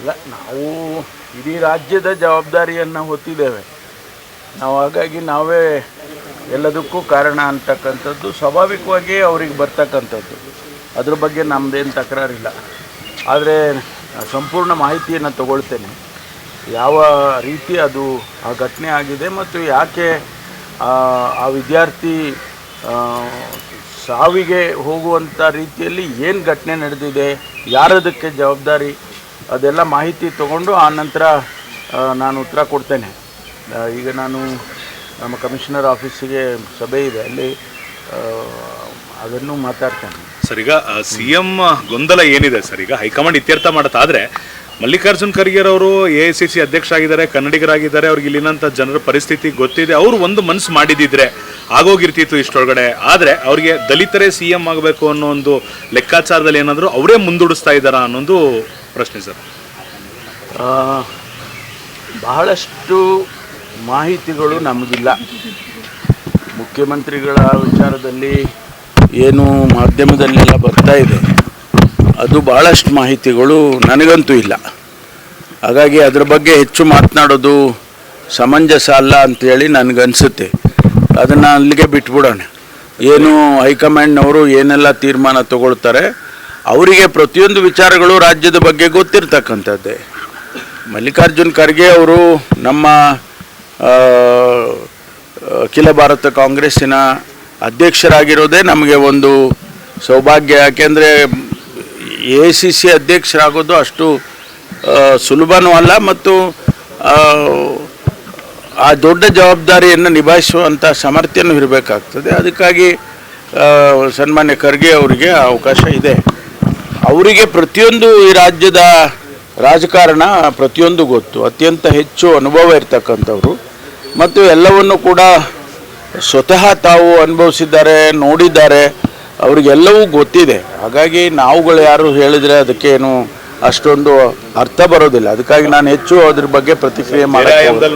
ಅಲ್ಲ, ನಾವು ಇಡೀ ರಾಜ್ಯದ ಜವಾಬ್ದಾರಿಯನ್ನು ಹೊತ್ತಿದ್ದೇವೆ ನಾವು. ಹಾಗಾಗಿ ನಾವೇ ಎಲ್ಲದಕ್ಕೂ ಕಾರಣ ಅಂತಕ್ಕಂಥದ್ದು ಸ್ವಾಭಾವಿಕವಾಗಿ ಅವ್ರಿಗೆ ಬರ್ತಕ್ಕಂಥದ್ದು. ಅದ್ರ ಬಗ್ಗೆ ನಮ್ಮದೇನು ತಕರಾರಿಲ್ಲ. ಆದರೆ ಸಂಪೂರ್ಣ ಮಾಹಿತಿಯನ್ನು ತಗೊಳ್ತೇನೆ, ಯಾವ ರೀತಿ ಅದು ಆ ಘಟನೆ ಆಗಿದೆ ಮತ್ತು ಯಾಕೆ ಆ ವಿದ್ಯಾರ್ಥಿ ಸಾವಿಗೆ ಹೋಗುವಂಥ ರೀತಿಯಲ್ಲಿ ಏನು ಘಟನೆ ನಡೆದಿದೆ, ಯಾರದಕ್ಕೆ ಜವಾಬ್ದಾರಿ, ಅದೆಲ್ಲ ಮಾಹಿತಿ ತಗೊಂಡು ಆ ನಂತರ ನಾನು ಉತ್ತರ ಕೊಡ್ತೇನೆ. ಈಗ ನಾನು ನಮ್ಮ ಕಮಿಷನರ್ ಆಫೀಸಿಗೆ ಸಭೆ ಇದೆ, ಅಲ್ಲಿ ಅದನ್ನು ಮಾತಾಡ್ತೇನೆ. ಸರ್, ಈಗ CM ಗೊಂದಲ ಏನಿದೆ ಸರ್, ಈಗ ಹೈಕಮಾಂಡ್ ಇತ್ಯರ್ಥ ಮಾಡುತ್ತಾದರೆ ಮಲ್ಲಿಕಾರ್ಜುನ್ ಖರ್ಗೆ ಅವರು AICC ಅಧ್ಯಕ್ಷ ಆಗಿದ್ದಾರೆ, ಕನ್ನಡಿಗರಾಗಿದ್ದಾರೆ, ಅವ್ರಿಗೆ ಇಲ್ಲಿನಂಥ ಜನರ ಪರಿಸ್ಥಿತಿ ಗೊತ್ತಿದೆ. ಅವರು ಒಂದು ಮನಸ್ಸು ಮಾಡಿದಿದ್ರೆ ಆಗೋಗಿರ್ತಿತ್ತು ಇಷ್ಟೊಳಗಡೆ. ಆದರೆ ಅವರಿಗೆ ದಲಿತರೇ CM ಆಗಬೇಕು ಅನ್ನೋ ಒಂದು ಲೆಕ್ಕಾಚಾರದಲ್ಲಿ ಏನಾದರೂ ಅವರೇ ಮುಂದೂಡಿಸ್ತಾ ಇದ್ದಾರಾ ಅನ್ನೋದು ಪ್ರಶ್ನೆ ಸರ್. ಬಹಳಷ್ಟು ಮಾಹಿತಿಗಳು ನಮಗಿಲ್ಲ. ಮುಖ್ಯಮಂತ್ರಿಗಳ ವಿಚಾರದಲ್ಲಿ ಏನು ಮಾಧ್ಯಮದಲ್ಲೆಲ್ಲ ಬರ್ತಾ ಇದೆ, ಅದು ಭಾಳಷ್ಟು ಮಾಹಿತಿಗಳು ನನಗಂತೂ ಇಲ್ಲ. ಹಾಗಾಗಿ ಅದರ ಬಗ್ಗೆ ಹೆಚ್ಚು ಮಾತನಾಡೋದು ಸಮಂಜಸ ಅಲ್ಲ ಅಂಥೇಳಿ ನನಗನ್ಸುತ್ತೆ. ಅದನ್ನು ಅಲ್ಲಿಗೆ ಬಿಟ್ಬಿಡೋಣ. ಏನು ಹೈಕಮಾಂಡ್ನವರು ಏನೆಲ್ಲ ತೀರ್ಮಾನ ತಗೊಳ್ತಾರೆ, ಅವರಿಗೆ ಪ್ರತಿಯೊಂದು ವಿಚಾರಗಳು ರಾಜ್ಯದ ಬಗ್ಗೆ ಗೊತ್ತಿರ್ತಕ್ಕಂಥದ್ದೇ. ಮಲ್ಲಿಕಾರ್ಜುನ್ ಖರ್ಗೆ ಅವರು ನಮ್ಮ ಅಖಿಲ ಭಾರತ ಕಾಂಗ್ರೆಸ್ಸಿನ ಅಧ್ಯಕ್ಷರಾಗಿರೋದೇ ನಮಗೆ ಒಂದು ಸೌಭಾಗ್ಯ. ಯಾಕೆಂದರೆ AICC ಅಧ್ಯಕ್ಷರಾಗೋದು ಅಷ್ಟು ಸುಲಭನೂ ಅಲ್ಲ ಮತ್ತು ಆ ದೊಡ್ಡ ಜವಾಬ್ದಾರಿಯನ್ನು ನಿಭಾಯಿಸುವಂಥ ಸಾಮರ್ಥ್ಯನೂ ಇರಬೇಕಾಗ್ತದೆ. ಅದಕ್ಕಾಗಿ ಸನ್ಮಾನ್ಯ ಖರ್ಗೆ ಅವರಿಗೆ ಅವಕಾಶ ಇದೆ. ಅವರಿಗೆ ಪ್ರತಿಯೊಂದು ಈ ರಾಜ್ಯದ ರಾಜಕಾರಣ ಪ್ರತಿಯೊಂದು ಗೊತ್ತು, ಅತ್ಯಂತ ಹೆಚ್ಚು ಅನುಭವ ಇರ್ತಕ್ಕಂಥವ್ರು ಮತ್ತು ಎಲ್ಲವನ್ನು ಕೂಡ ಸ್ವತಃ ತಾವು ಅನುಭವಿಸಿದ್ದಾರೆ, ನೋಡಿದ್ದಾರೆ, ಅವರಿಗೆಲ್ಲವೂ ಗೊತ್ತಿದೆ. ಹಾಗಾಗಿ ನಾವುಗಳು ಯಾರು ಹೇಳಿದರೆ ಅದಕ್ಕೇನು ಅಷ್ಟೊಂದು ಅರ್ಥ ಬರೋದಿಲ್ಲ. ಅದಕ್ಕಾಗಿ ನಾನು ಹೆಚ್ಚು ಅದ್ರ ಬಗ್ಗೆ ಪ್ರತಿಕ್ರಿಯೆ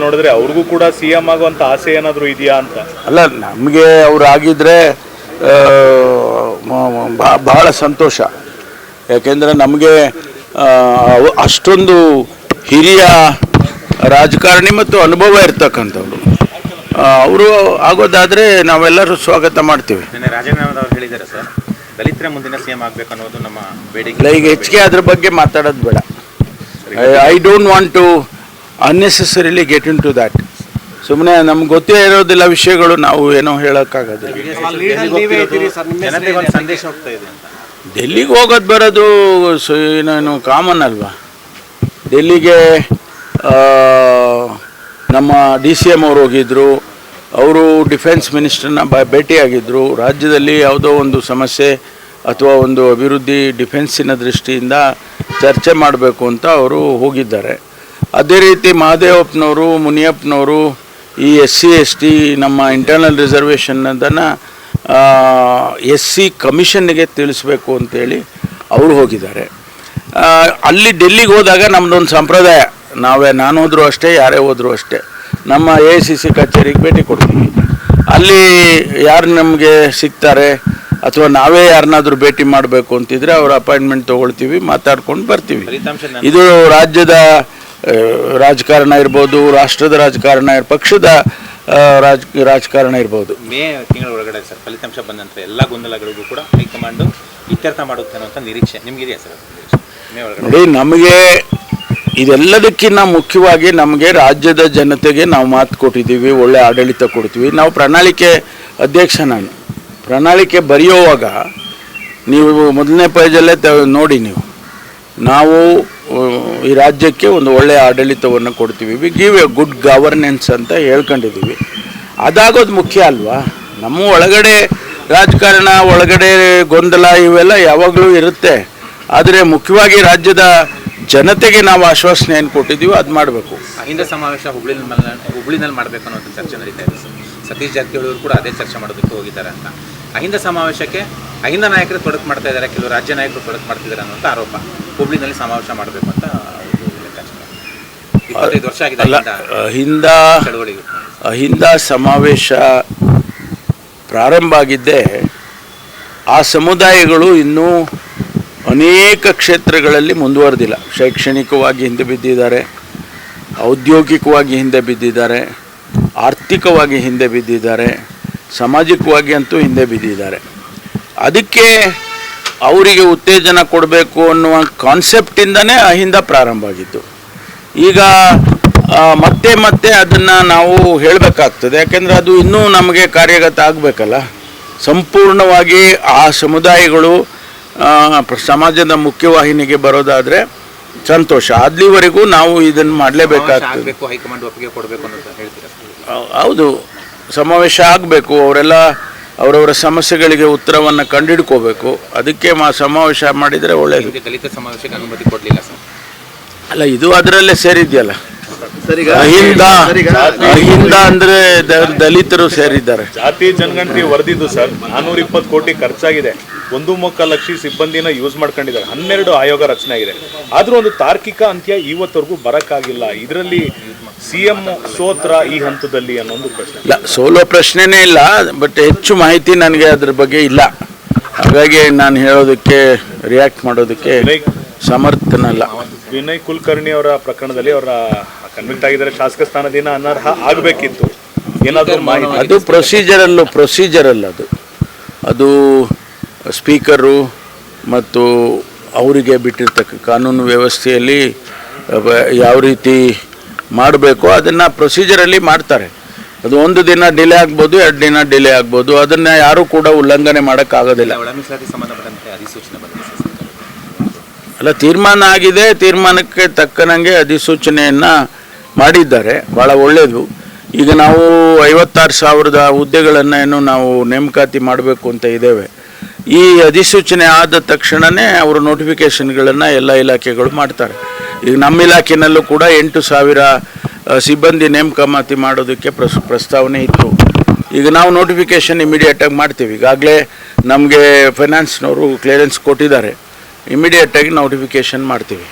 ನೋಡಿದ್ರೆ ಅವ್ರಿಗೂ ಕೂಡ CM ಆಗುವಂಥ ಆಸೆ ಏನಾದರೂ ಇದೆಯಾ ಅಂತ. ಅಲ್ಲ, ನಮಗೆ ಅವ್ರು ಆಗಿದ್ದರೆ ಬಹಳ ಸಂತೋಷ. ಯಾಕೆಂದರೆ ನಮಗೆ ಅಷ್ಟೊಂದು ಹಿರಿಯ ರಾಜಕಾರಣಿ ಮತ್ತು ಅನುಭವ ಇರ್ತಕ್ಕಂಥವ್ರು. ಅವರು ಆಗೋದಾದರೆ ನಾವೆಲ್ಲರೂ ಸ್ವಾಗತ ಮಾಡ್ತೀವಿ. ರಾಜೀನಾಮೆದವ್ರು ಹೇಳಿದ್ದಾರೆ ಸರ್, ದಲಿತರ ಮುಂದಿನ CM ಆಗಬೇಕು ಅನ್ನೋದು ನಮ್ಮ ಬೇಡಿಕೆ. ಈಗ ಹೆಚ್ಚಿಗೆ ಅದ್ರ ಬಗ್ಗೆ ಮಾತಾಡೋದು ಬೇಡ. I don't want to unnecessarily get into that. ಸುಮ್ಮನೆ ನಮ್ಗೆ ಗೊತ್ತೇ ಇರೋದಿಲ್ಲ ವಿಷಯಗಳು, ನಾವು ಏನೋ ಹೇಳೋಕ್ಕಾಗೋದಿಲ್ಲ. ಸಂದೇಶ ಹೋಗ್ತಾ ಇದೆ ಅಂತ. ಡೆಲ್ಲಿಗೆ ಹೋಗೋದು ಬರೋದು ಏನೇನು ಕಾಮನ್ ಅಲ್ವಾ. ಡೆಲ್ಲಿಗೆ ನಮ್ಮ DCM ಅವರು ಹೋಗಿದ್ದರು, ಅವರು ಡಿಫೆನ್ಸ್ ಮಿನಿಸ್ಟರ್ನ ಭೇಟಿಯಾಗಿದ್ದರು. ರಾಜ್ಯದಲ್ಲಿ ಯಾವುದೋ ಒಂದು ಸಮಸ್ಯೆ ಅಥವಾ ಒಂದು ಅಭಿವೃದ್ಧಿ ಡಿಫೆನ್ಸಿನ ದೃಷ್ಟಿಯಿಂದ ಚರ್ಚೆ ಮಾಡಬೇಕು ಅಂತ ಅವರು ಹೋಗಿದ್ದಾರೆ. ಅದೇ ರೀತಿ ಮಹದೇವಪ್ಪನವರು, ಮುನಿಯಪ್ಪನವರು ಈ SC ST ನಮ್ಮ ಇಂಟರ್ನಲ್ ರಿಸರ್ವೇಷನ್ ಅದನ್ನು SC ಕಮಿಷನ್ನಿಗೆ ತಿಳಿಸ್ಬೇಕು ಅಂತೇಳಿ ಅವರು ಹೋಗಿದ್ದಾರೆ. ಅಲ್ಲಿ ಡೆಲ್ಲಿಗೆ ಹೋದಾಗ ನಮ್ಮದೊಂದು ಸಂಪ್ರದಾಯ, ನಾನು ಹೋದರೂ ಅಷ್ಟೇ, ಯಾರೇ ಹೋದರೂ ಅಷ್ಟೇ, ನಮ್ಮ AICC ಕಚೇರಿಗೆ ಭೇಟಿ ಕೊಡ್ತೀವಿ. ಅಲ್ಲಿ ಯಾರು ನಮಗೆ ಸಿಗ್ತಾರೆ ಅಥವಾ ನಾವೇ ಯಾರನ್ನಾದರೂ ಭೇಟಿ ಮಾಡಬೇಕು ಅಂತಿದ್ರೆ ಅವರ ಅಪಾಯಿಂಟ್ಮೆಂಟ್ ತೊಗೊಳ್ತೀವಿ, ಮಾತಾಡ್ಕೊಂಡು ಬರ್ತೀವಿ. ಇದು ರಾಜ್ಯದ ರಾಜಕಾರಣ ಇರ್ಬೋದು, ರಾಷ್ಟ್ರದ ರಾಜಕಾರಣ, ಪಕ್ಷದ ರಾಜಕಾರಣ ಇರ್ಬೋದು. ಮೇ ತಿಂಗಳ ಒಳಗಡೆ ಸರ್ ಫಲಿತಾಂಶ ಬಂದ ನಂತರ ಎಲ್ಲ ಗೊಂದಲಗಳಿಗೂ ಕೂಡ ಹೈಕಮಾಂಡು ಇತ್ಯರ್ಥ ಮಾಡುತ್ತೆ ಅನ್ನೋಂಥ ನಿರೀಕ್ಷೆ ನಿಮಗಿದೆಯಾ ಸರ್? ನೋಡಿ, ನಮಗೆ ಇದೆಲ್ಲದಕ್ಕಿಂತ ಮುಖ್ಯವಾಗಿ ನಮಗೆ ರಾಜ್ಯದ ಜನತೆಗೆ ನಾವು ಮಾತು ಕೊಟ್ಟಿದ್ದೀವಿ, ಒಳ್ಳೆ ಆಡಳಿತ ಕೊಡ್ತೀವಿ. ನಾವು ಪ್ರಣಾಳಿಕೆ ಅಧ್ಯಕ್ಷ, ನಾನು ಪ್ರಣಾಳಿಕೆ ಬರೆಯುವಾಗ ನೀವು ಮೊದಲನೇ ಪೇಜಲ್ಲೇ ನೋಡಿ, ನಾವು ಈ ರಾಜ್ಯಕ್ಕೆ ಒಂದು ಒಳ್ಳೆಯ ಆಡಳಿತವನ್ನು ಕೊಡ್ತೀವಿ, we give A good governance ಅಂತ ಹೇಳ್ಕೊಂಡಿದ್ದೀವಿ. ಅದಾಗೋದು ಮುಖ್ಯ ಅಲ್ವಾ. ನಮ್ಮ ಒಳಗಡೆ ರಾಜಕಾರಣ, ಒಳಗಡೆ ಗೊಂದಲ ಇವೆಲ್ಲ ಯಾವಾಗಲೂ ಇರುತ್ತೆ. ಆದರೆ ಮುಖ್ಯವಾಗಿ ರಾಜ್ಯದ ಜನತೆಗೆ ನಾವು ಆಶ್ವಾಸನೆ ಏನು ಕೊಟ್ಟಿದ್ದೀವಿ ಅದು ಮಾಡಬೇಕು. ಅಹಿಂದ ಸಮಾವೇಶ ಹುಬ್ಳಿನಲ್ಲಿ ಮಾಡಬೇಕು ಅನ್ನೋ ಚರ್ಚೆ ನಡೀತಾ ಇದೆ. ಸತೀಶ್ ಜಾರಕಿಹೊಳಿ ಅವರು ಕೂಡ ಅದೇ ಚರ್ಚೆ ಮಾಡೋದಕ್ಕೆ ಹೋಗಿದ್ದಾರೆ ಅಂತ. ಅಹಿಂದ ಸಮಾವೇಶಕ್ಕೆ ಅಹಿಂದ ನಾಯಕರು ತೊಡಕು ಮಾಡ್ತಾ ಇದ್ದಾರೆ, ಕೆಲವು ರಾಜ್ಯ ನಾಯಕರು ತೊಡಕು ಮಾಡ್ತಿದ್ದಾರೆ ಅನ್ನೋಂಥ ಆರೋಪ. ಹುಬ್ಳಿನಲ್ಲಿ ಸಮಾವೇಶ ಮಾಡಬೇಕು ಅಂತ 25 ವರ್ಷ ಆಗಿದೆ ಅಹಿಂದ ಸಮಾವೇಶ ಪ್ರಾರಂಭ ಆಗಿದ್ದೇ ಆ ಸಮುದಾಯಗಳು ಇನ್ನೂ ಅನೇಕ ಕ್ಷೇತ್ರಗಳಲ್ಲಿ ಮುಂದುವರೆದಿಲ್ಲ. ಶೈಕ್ಷಣಿಕವಾಗಿ ಹಿಂದೆ ಬಿದ್ದಿದ್ದಾರೆ, ಔದ್ಯೋಗಿಕವಾಗಿ ಹಿಂದೆ ಬಿದ್ದಿದ್ದಾರೆ, ಆರ್ಥಿಕವಾಗಿ ಹಿಂದೆ ಬಿದ್ದಿದ್ದಾರೆ, ಸಾಮಾಜಿಕವಾಗಿ ಅಂತೂ ಹಿಂದೆ ಬಿದ್ದಿದ್ದಾರೆ. ಅದಕ್ಕೆ ಅವರಿಗೆ ಉತ್ತೇಜನ ಕೊಡಬೇಕು ಅನ್ನುವ ಕಾನ್ಸೆಪ್ಟಿಂದನೇ ಅಹಿಂದ ಪ್ರಾರಂಭ ಆಗಿದ್ದು. ಈಗ ಮತ್ತೆ ಮತ್ತೆ ಅದನ್ನು ನಾವು ಹೇಳಬೇಕಾಗ್ತದೆ, ಯಾಕೆಂದರೆ ಅದು ಇನ್ನೂ ನಮಗೆ ಕಾರ್ಯಗತ ಆಗಬೇಕಲ್ಲ. ಸಂಪೂರ್ಣವಾಗಿ ಆ ಸಮುದಾಯಗಳು ಸಮಾಜದ ಮುಖ್ಯವಾಹಿನಿಗೆ ಬರೋದಾದರೆ ಸಂತೋಷ. ಅಲ್ಲಿವರೆಗೂ ನಾವು ಇದನ್ನು ಮಾಡಲೇಬೇಕಾಗ್ತದೆ. ಹೈಕಮಾಂಡ್ ಒಪ್ಪಿಗೆ ಕೊಡಬೇಕು ಅಂತ ಹೇಳ್ತೀರಾ? ಹೌದು, ಸಮಾವೇಶ ಆಗಬೇಕು. ಅವರೆಲ್ಲ ಅವರವರ ಸಮಸ್ಯೆಗಳಿಗೆ ಉತ್ತರವನ್ನು ಕಂಡುಹಿಡ್ಕೋಬೇಕು. ಅದಕ್ಕೆ ಸಮಾವೇಶ ಮಾಡಿದರೆ ಒಳ್ಳೆಯದು. ದಲಿತ ಸಮಾವೇಶಕ್ಕೆ ಅನುಮತಿ ಕೊಡಲಿಲ್ಲ ಸರ್. ಅಲ್ಲ, ಇದು ಅದರಲ್ಲೇ ಸೇರಿದೆಯಲ್ಲ. ಅಹಿಂದ ಅಂದರೆ ದಲಿತರು ಸೇರಿದ್ದಾರೆ. ಜಾತಿ ಜನಗಣತಿ ವರದಿದ್ದು ಸರ್ 420 ಕೋಟಿ ಖರ್ಚಾಗಿದೆ. 1.25 ಲಕ್ಷ ಸಿಬ್ಬಂದಿನ ಯೂಸ್ ಮಾಡ್ಕೊಂಡಿದ್ದಾರೆ. 12 ಆಯೋಗ ರಚನೆ ಆಗಿದೆ. ಆದರೂ ಒಂದು ತಾರ್ಕಿಕ ಅಂತ್ಯ ಇವತ್ತವರೆಗೂ ಬರೋಕ್ಕಾಗಿಲ್ಲ. ಇದರಲ್ಲಿ CM ಸೋತ್ರ ಈ ಹಂತದಲ್ಲಿ ಅನ್ನೋ ಒಂದು ಪ್ರಶ್ನೆ. ಇಲ್ಲ, ಸೋಲೋ ಪ್ರಶ್ನೆನೇ ಇಲ್ಲ. ಬಟ್ ಹೆಚ್ಚು ಮಾಹಿತಿ ನನಗೆ ಅದ್ರ ಬಗ್ಗೆ ಇಲ್ಲ. ಹಾಗಾಗಿ ನಾನು ಹೇಳೋದಕ್ಕೆ, ರಿಯಾಕ್ಟ್ ಮಾಡೋದಕ್ಕೆ ಸಮರ್ಥನಲ್ಲ. ವಿನಯ್ ಕುಲಕರ್ಣಿ ಅವರ ಪ್ರಕರಣದಲ್ಲಿ ಅವರ ಕನ್ವಿಕ್ಟ್ ಆಗಿದ್ದಾರೆ. ಶಾಸಕ ಸ್ಥಾನದಿಂದ ಅನರ್ಹ ಆಗಬೇಕಿತ್ತು. ಏನಾದರೂ ಮಾಹಿತಿ? ಅದು ಪ್ರೊಸೀಜರಲ್ಲ. ಅದು ಸ್ಪೀಕರು ಮತ್ತು ಅವರಿಗೆ ಬಿಟ್ಟಿರ್ತಕ್ಕ ಕಾನೂನು ವ್ಯವಸ್ಥೆಯಲ್ಲಿ ಯಾವ ರೀತಿ ಮಾಡಬೇಕು ಅದನ್ನು ಪ್ರೊಸೀಜರಲ್ಲಿ ಮಾಡ್ತಾರೆ. ಅದು 1 ದಿನ ಡಿಲೇ ಆಗ್ಬೋದು, 2 ದಿನ ಡಿಲೇ ಆಗ್ಬೋದು. ಅದನ್ನು ಯಾರೂ ಕೂಡ ಉಲ್ಲಂಘನೆ ಮಾಡೋಕ್ಕಾಗೋದಿಲ್ಲ. ಅಲ್ಲ, ತೀರ್ಮಾನ ಆಗಿದೆ. ತೀರ್ಮಾನಕ್ಕೆ ತಕ್ಕನಂಗೆ ಅಧಿಸೂಚನೆಯನ್ನು ಮಾಡಿದ್ದಾರೆ. ಭಾಳ ಒಳ್ಳೆಯದು. ಈಗ ನಾವು 56,000 ಹುದ್ದೆಗಳನ್ನು ಏನು ನಾವು ನೇಮಕಾತಿ ಮಾಡಬೇಕು ಅಂತ ಇದ್ದೇವೆ. ಈ ಅಧಿಸೂಚನೆ ಆದ ತಕ್ಷಣವೇ ಅವರು ನೋಟಿಫಿಕೇಷನ್ಗಳನ್ನು ಎಲ್ಲ ಇಲಾಖೆಗಳು ಮಾಡ್ತಾರೆ. ಈಗ ನಮ್ಮ ಇಲಾಖೆಯಲ್ಲೂ ಕೂಡ 8,000 ಸಿಬ್ಬಂದಿ ನೇಮಕಾತಿ ಮಾಡೋದಕ್ಕೆ ಪ್ರಸ್ತಾವನೆ ಇತ್ತು. ಈಗ ನಾವು ನೋಟಿಫಿಕೇಷನ್ ಇಮಿಡಿಯೇಟಾಗಿ ಮಾಡ್ತೀವಿ. ಈಗಾಗಲೇ ನಮಗೆ ಫೈನಾನ್ಸ್ನವರು ಕ್ಲಿಯರೆನ್ಸ್ ಕೊಟ್ಟಿದ್ದಾರೆ. ಇಮಿಡಿಯೇಟಾಗಿ ನೋಟಿಫಿಕೇಷನ್ ಮಾಡ್ತೀವಿ.